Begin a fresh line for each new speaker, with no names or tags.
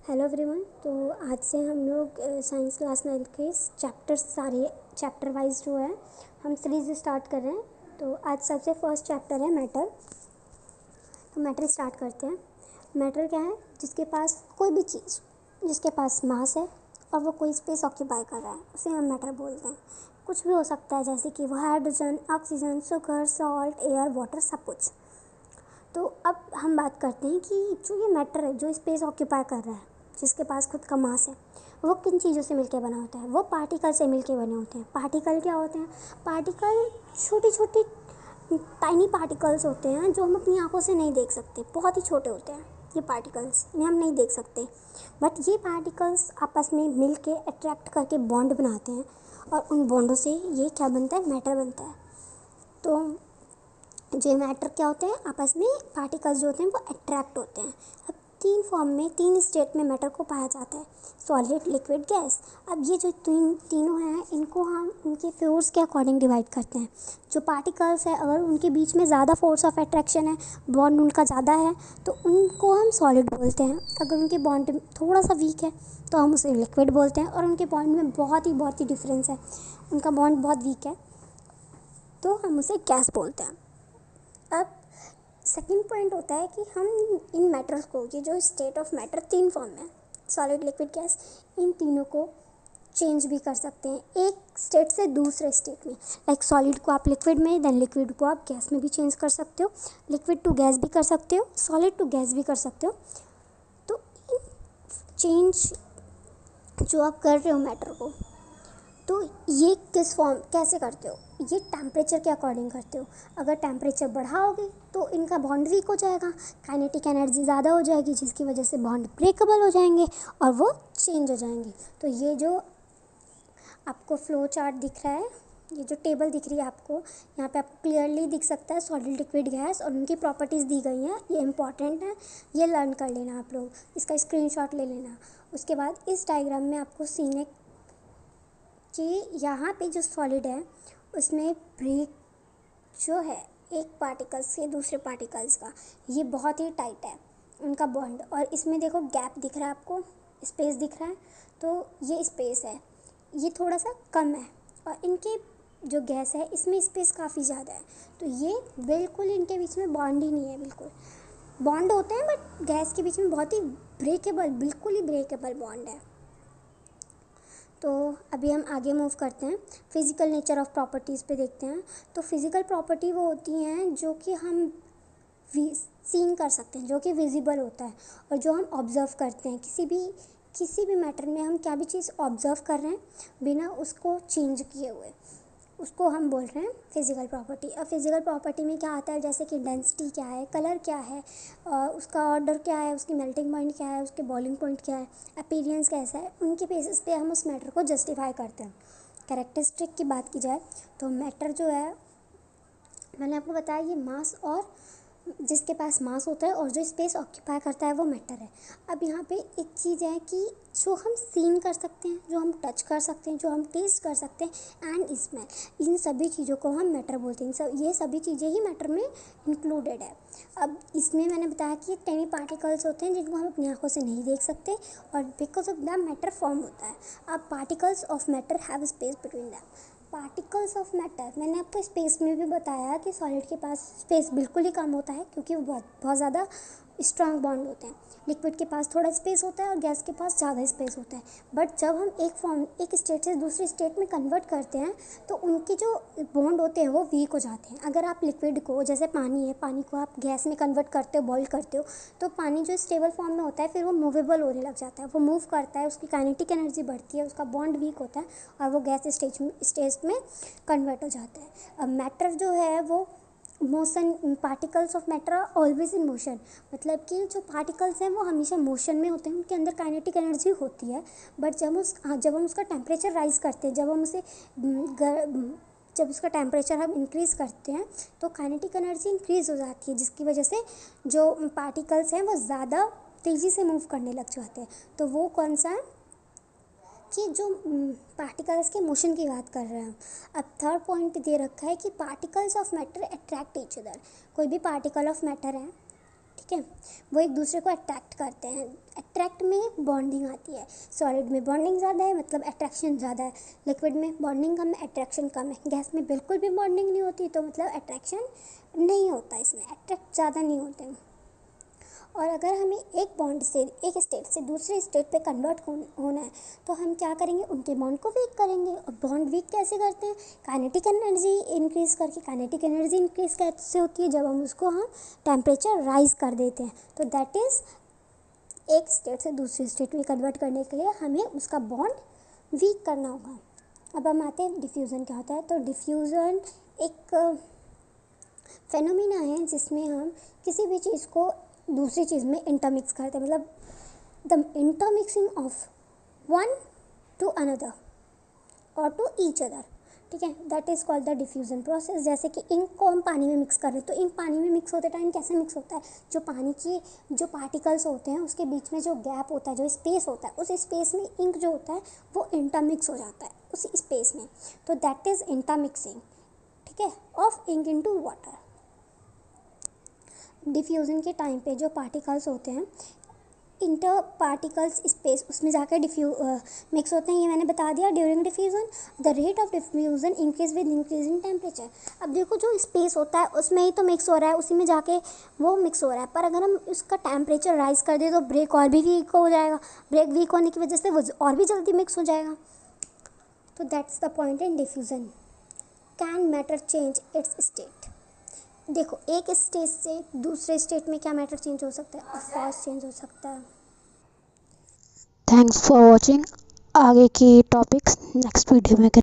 Hello everyone. तो आज से हम लोग साइंस क्लास 9 के सारे चैप्टर वाइज जो है हम सीरीज स्टार्ट कर रहे हैं। तो आज सबसे फर्स्ट चैप्टर है मैटर। तो मैटर स्टार्ट करते हैं। मैटर क्या है? जिसके पास कोई भी चीज़ जिसके पास मास है और वो कोई स्पेस ऑक्यूपाई कर रहा है उसे हम मैटर बोलते हैं। कुछ भी हो सकता है, जैसे कि वो hydrogen, oxygen, sugar, salt, air, water, सब कुछ। तो अब हम बात करते हैं कि जो ये मैटर है, जो स्पेस ऑक्यूपाई कर रहा है, जिसके पास खुद का मास है, वो किन चीज़ों से मिलकर बना होता है? वो पार्टिकल से मिलकर बने होते हैं। पार्टिकल क्या होते हैं? पार्टिकल छोटी छोटी टाइनी पार्टिकल्स होते हैं जो हम अपनी आंखों से नहीं देख सकते। बहुत ही छोटे होते हैं ये पार्टिकल्स, इन्हें हम नहीं देख सकते। बट ये पार्टिकल्स आपस में मिल के अट्रैक्ट करके बॉन्ड बनाते हैं और उन बॉन्डों से ये क्या बनता है? मैटर बनता है। तो जो मैटर क्या होते हैं? आपस में पार्टिकल्स जो होते हैं वो अट्रैक्ट होते हैं। अब तीन फॉर्म में, तीन स्टेट में मैटर को पाया जाता है: सॉलिड, लिक्विड, गैस। अब ये जो तीनों हैं, इनको हम उनके फोर्स के अकॉर्डिंग डिवाइड करते हैं। जो पार्टिकल्स है, अगर उनके बीच में ज़्यादा फोर्स ऑफ अट्रैक्शन है, बॉन्ड उनका ज़्यादा है, तो उनको हम सॉलिड बोलते हैं। अगर उनके बॉन्ड थोड़ा सा वीक है तो हम उसे लिक्विड बोलते हैं। और उनके बॉन्ड में बहुत ही डिफरेंस है, उनका बॉन्ड बहुत वीक है, तो हम उसे गैस बोलते हैं। अब सेकंड पॉइंट होता है कि हम इन मैटर्स को, ये जो स्टेट ऑफ मैटर तीन फॉर्म में, सॉलिड, लिक्विड, गैस, इन तीनों को चेंज भी कर सकते हैं एक स्टेट से दूसरे स्टेट में। लाइक सॉलिड को आप लिक्विड में, देन लिक्विड को आप गैस में भी चेंज कर सकते हो, लिक्विड टू गैस भी कर सकते हो, सॉलिड टू गैस भी कर सकते हो। तो चेंज जो आप कर रहे हो मैटर को, तो ये किस फॉर्म कैसे करते हो? ये टेम्परेचर के अकॉर्डिंग करते हो। अगर टेम्परेचर बढ़ाओगे तो इनका बॉन्ड वीक हो जाएगा, काइनेटिक एनर्जी ज़्यादा हो जाएगी, जिसकी वजह से बॉन्ड ब्रेकेबल हो जाएंगे और वो चेंज हो जाएंगे। तो ये जो आपको फ्लो चार्ट दिख रहा है, ये जो टेबल दिख रही है आपको, यहाँ पे आपको क्लियरली दिख सकता है सॉलिड, लिक्विड, गैस और उनकी प्रॉपर्टीज़ दी गई हैं। ये इंपॉर्टेंट है, ये लर्न कर लेना आप लोग, इसका स्क्रीनशॉट ले लेना। उसके बाद इस डायग्राम में आपको सीने कि यहाँ पे जो सॉलिड है उसमें ब्रेक जो है एक पार्टिकल से दूसरे पार्टिकल्स का, ये बहुत ही टाइट है उनका बॉन्ड। और इसमें देखो गैप दिख रहा है आपको, स्पेस दिख रहा है, तो ये स्पेस है, ये थोड़ा सा कम है। और इनके जो गैस है इसमें स्पेस काफ़ी ज़्यादा है, तो ये बिल्कुल इनके बीच में बॉन्ड ही नहीं है। बिल्कुल बॉन्ड होते हैं बट गैस के बीच में बहुत ही ब्रेकेबल, बिल्कुल ही ब्रेकेबल बॉन्ड है। तो अभी हम आगे मूव करते हैं, फिज़िकल नेचर ऑफ प्रॉपर्टीज़ पे देखते हैं। तो फिज़िकल प्रॉपर्टी वो होती हैं जो कि हम सीन कर सकते हैं, जो कि विजिबल होता है और जो हम ऑब्ज़र्व करते हैं। किसी भी मैटर में हम क्या भी चीज़ ऑब्ज़र्व कर रहे हैं बिना उसको चेंज किए हुए, उसको हम बोल रहे हैं फिज़िकल प्रॉपर्टी। अब फिज़िकल प्रॉपर्टी में क्या आता है, जैसे कि डेंसिटी क्या है, कलर क्या है, उसका ऑर्डर क्या है, उसकी मेल्टिंग पॉइंट क्या है, उसके बॉइलिंग पॉइंट क्या है, अपीयरेंस कैसा है, उनके बेसिस पे हम उस मैटर को जस्टिफाई करते हैं। कैरेक्टरिस्टिक की बात की जाए तो मैटर जो है, मैंने आपको बताया, ये मास और जिसके पास मास होता है और जो स्पेस ऑक्यूपाई करता है वो मैटर है। अब यहाँ पे एक चीज़ है कि जो हम सीन कर सकते हैं, जो हम टच कर सकते हैं, जो हम टेस्ट कर सकते हैं एंड स्मेल, इन सभी चीज़ों को हम मैटर बोलते हैं। ये सभी चीज़ें ही मैटर में इंक्लूडेड है। अब इसमें मैंने बताया कि टेनी पार्टिकल्स होते हैं जिनको हम अपनी आंखों से नहीं देख सकते और because of that matter form होता है। अब particles of matter have space between them. Particles of matter, मैंने आपको स्पेस में भी बताया कि सॉलिड के पास स्पेस बिल्कुल ही कम होता है क्योंकि वो बहुत ज़्यादा स्ट्रांग बॉन्ड होते हैं। लिक्विड के पास थोड़ा स्पेस होता है और गैस के पास ज़्यादा स्पेस होता है। बट जब हम एक स्टेट से दूसरी स्टेट में कन्वर्ट करते हैं तो उनके जो बॉन्ड होते हैं वो वीक हो जाते हैं। अगर आप लिक्विड को, जैसे पानी है, पानी को आप गैस में कन्वर्ट करते हो, बॉईल करते हो, तो पानी जो स्टेबल फॉर्म में होता है फिर वो मूवेबल होने लग जाता है, वो मूव करता है, उसकी काइनेटिक एनर्जी बढ़ती है, उसका बॉन्ड वीक होता है और वो गैस स्टेज में कन्वर्ट हो जाता है। अब मैटर जो है वो motion, particles of matter are always in motion, मतलब कि जो पार्टिकल्स हैं वो हमेशा मोशन में होते हैं, उनके अंदर काइनेटिक एनर्जी होती है। बट जब हम उसका टेम्परेचर राइज़ करते हैं, जब उसका टेम्परेचर हम इंक्रीज़ करते हैं तो काइनेटिक एनर्जी इंक्रीज़ हो जाती है, जिसकी वजह से जो पार्टिकल्स हैं वो ज़्यादा तेज़ी से मूव करने लग जाते हैं। तो वो कौन सा है कि जो पार्टिकल्स के मोशन की बात कर रहे हैं। अब थर्ड पॉइंट दे रखा है कि particles of matter attract each other. कोई भी पार्टिकल ऑफ मैटर है, ठीक है, वो एक दूसरे को अट्रैक्ट करते हैं। अट्रैक्ट में बॉन्डिंग आती है, सॉलिड में बॉन्डिंग ज़्यादा है मतलब अट्रैक्शन ज़्यादा है, लिक्विड में बॉन्डिंग कम है अट्रैक्शन कम है, गैस में बिल्कुल भी बॉन्डिंग नहीं होती तो मतलब अट्रैक्शन नहीं होता, इसमें अट्रैक्ट ज़्यादा नहीं होते हैं। और अगर हमें एक बॉन्ड से एक स्टेट से दूसरे स्टेट पे कन्वर्ट होना है तो हम क्या करेंगे, उनके बॉन्ड को वीक करेंगे। और बॉन्ड वीक कैसे करते हैं, काइनेटिक एनर्जी इंक्रीज़ करके। काइनेटिक एनर्जी इंक्रीज़ कैसे होती है, जब हम उसको टेम्परेचर राइज कर देते हैं। तो दैट इज़ एक स्टेट से दूसरे स्टेट में कन्वर्ट करने के लिए हमें उसका बॉन्ड वीक करना होगा। अब हम आते हैं डिफ्यूज़न क्या होता है। तो डिफ्यूज़न एक फेनोमेना है जिसमें हम किसी भी चीज़ को दूसरी चीज़ में इंटरमिक्स करते हैं, मतलब the intermixing of one two another और टू ईच अदर, ठीक है, that is called the diffusion process. जैसे कि इंक को हम पानी में मिक्स कर रहे हैं, तो इंक पानी में मिक्स होते टाइम कैसे मिक्स होता है, जो पानी की जो पार्टिकल्स होते हैं उसके बीच में जो गैप होता है, जो स्पेस होता है, उस स्पेस में इंक जो होता है वो इंटरमिक्स हो जाता है उस स्पेस में। तो दैट इज़ इंटरमिक्सिंग, ठीक है, of ink into water. Diffusion के टाइम पे जो पार्टिकल्स होते हैं, इंटर पार्टिकल्स स्पेस उसमें जाकर मिक्स होते हैं, ये मैंने बता दिया। During diffusion the rate of diffusion increase with increasing temperature. अब देखो जो स्पेस होता है उसमें ही तो मिक्स हो रहा है, उसी में जाके वो मिक्स हो रहा है, पर अगर हम उसका टेम्परेचर राइज कर दें तो ब्रेक और भी वीक हो जाएगा। ब्रेक वीक होने की वजह से वो और भी जल्दी मिक्स हो जाएगा। तो that's the point in diffusion. Can matter change it's state. देखो एक स्टेट से दूसरे स्टेट में क्या मैटर चेंज हो सकता है, ऑफ कोर्स चेंज हो सकता है।
Thanks for watching. आगे की टॉपिक्स नेक्स्ट वीडियो में